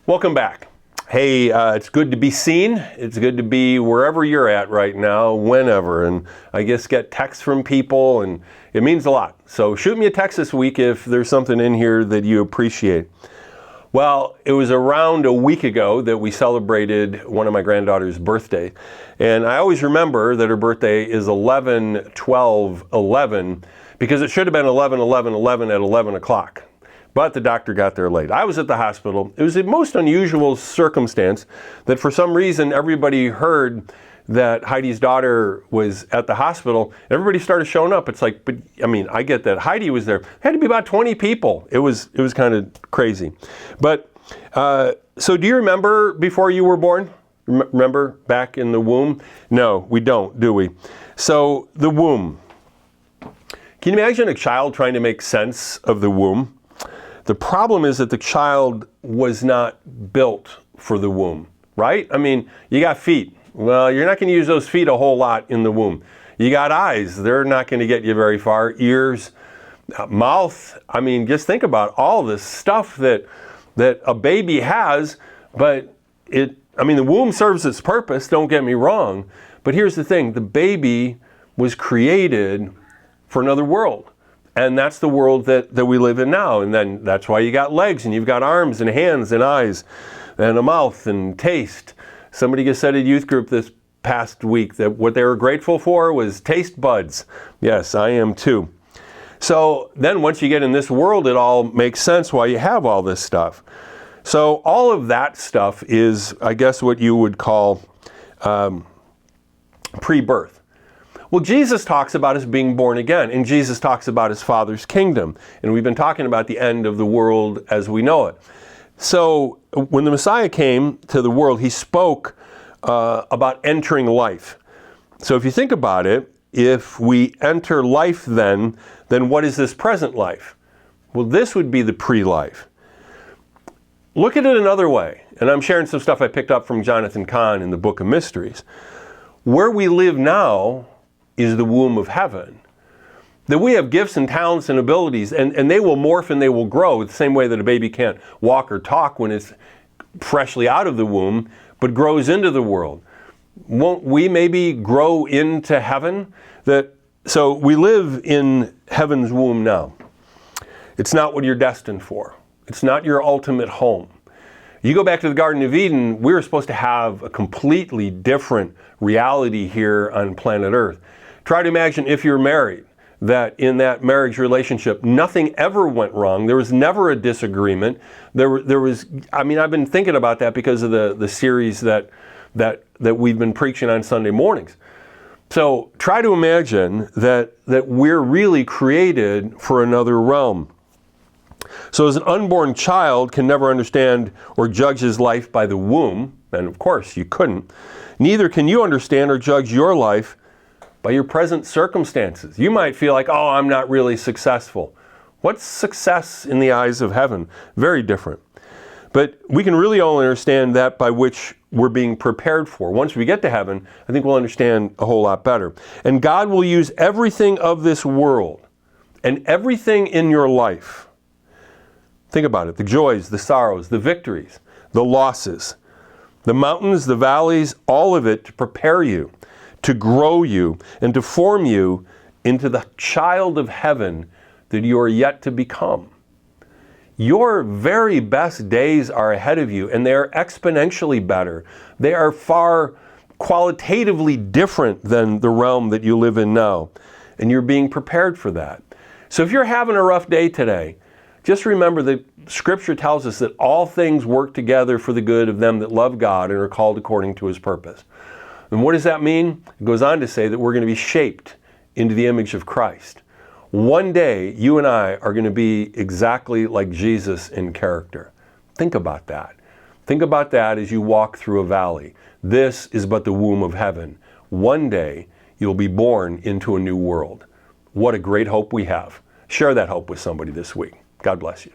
Welcome back. Hey, it's good to be seen. It's good to be wherever you're at right now, whenever. And I guess get texts from people, and it means a lot. So shoot me a text this week if there's something in here that you appreciate. Well, it was around a week ago that we celebrated one of my granddaughter's birthday. And I always remember that her birthday is 11/12/11 because it should have been 11/11/11 at 11 o'clock. But the doctor got there late. I was at the hospital. It was a most unusual circumstance that for some reason everybody heard that Heidi's daughter was at the hospital. Everybody started showing up. It's like, but I mean, I get that Heidi was there. It had to be about 20 people. It was kind of crazy. But so do you remember before you were born? Remember back in the womb? No, we don't, do we? So the womb. Can you imagine a child trying to make sense of the womb? The problem is that the child was not built for the womb, right? I mean, you got feet. Well, you're not going to use those feet a whole lot in the womb. You got eyes. They're not going to get you very far. Ears, mouth. I mean, just think about all this stuff that a baby has, but the womb serves its purpose, don't get me wrong. But here's the thing, the baby was created for another world. And that's the world that we live in now. And then that's why you got legs and you've got arms and hands and eyes and a mouth and taste. Somebody just said at youth group this past week that what they were grateful for was taste buds. Yes, I am too. So then once you get in this world, it all makes sense why you have all this stuff. So all of that stuff is, I guess, what you would call pre-birth. Well, Jesus talks about us being born again, and Jesus talks about his Father's kingdom. And we've been talking about the end of the world as we know it. So when the Messiah came to the world, he spoke about entering life. So if you think about it, if we enter life then what is this present life? Well, this would be the pre-life. Look at it another way, and I'm sharing some stuff I picked up from Jonathan Cahn in the Book of Mysteries. Where we live now is the womb of heaven. That we have gifts and talents and abilities, and they will morph and they will grow the same way that a baby can't walk or talk when it's freshly out of the womb, but grows into the world. Won't we maybe grow into heaven? So we live in heaven's womb now. It's not what you're destined for. It's not your ultimate home. You go back to the Garden of Eden, we were supposed to have a completely different reality here on planet Earth. Try to imagine if you're married, that in that marriage relationship, nothing ever went wrong. There was never a disagreement. I've been thinking about that because of the series that we've been preaching on Sunday mornings. So try to imagine that we're really created for another realm. So as an unborn child can never understand or judge his life by the womb, and of course you couldn't, neither can you understand or judge your life by your present circumstances. You might feel like, oh, I'm not really successful. What's success in the eyes of heaven? Very different. But we can really only understand that by which we're being prepared for. Once we get to heaven, I think we'll understand a whole lot better. And God will use everything of this world and everything in your life. Think about it, the joys, the sorrows, the victories, the losses, the mountains, the valleys, all of it to prepare you, to grow you, and to form you into the child of heaven that you are yet to become. Your very best days are ahead of you, and they are exponentially better. They are far qualitatively different than the realm that you live in now, and you're being prepared for that. So if you're having a rough day today, just remember that Scripture tells us that all things work together for the good of them that love God and are called according to his purpose. And what does that mean? It goes on to say that we're going to be shaped into the image of Christ. One day, you and I are going to be exactly like Jesus in character. Think about that. Think about that as you walk through a valley. This is but the womb of heaven. One day, you'll be born into a new world. What a great hope we have. Share that hope with somebody this week. God bless you.